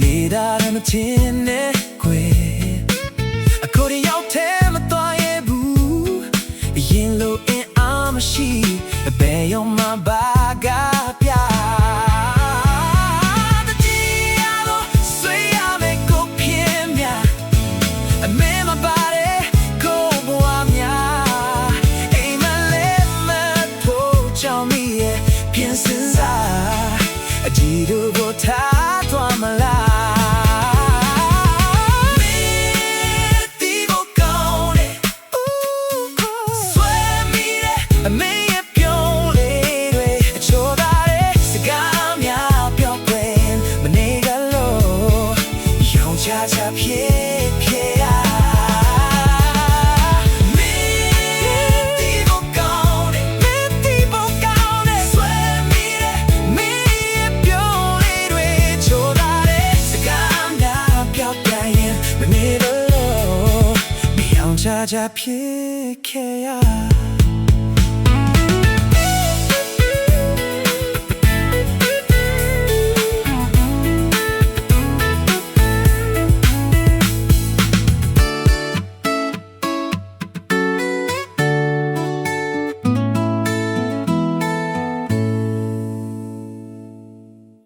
နေတာမတင်နဲ့ကွယ်အခုတယောက်တည်းမသွားရဘူးရင်လိုအင်အားမရှိဘယ်ရောမှဘာကပြဒီလိုကိုထားသွားမလားမင်းဒီကိုကောင်းတယ်ဆွဲမိတယ်အမေရဲ့ပြုံးလေးတွေအချိုးသားတဲ့စကားများပြောခွင့်မနေကြလို့ရောင်ချချဖြစ်ဖြစ်ရချာချာဖြစ်ခဲ့ရ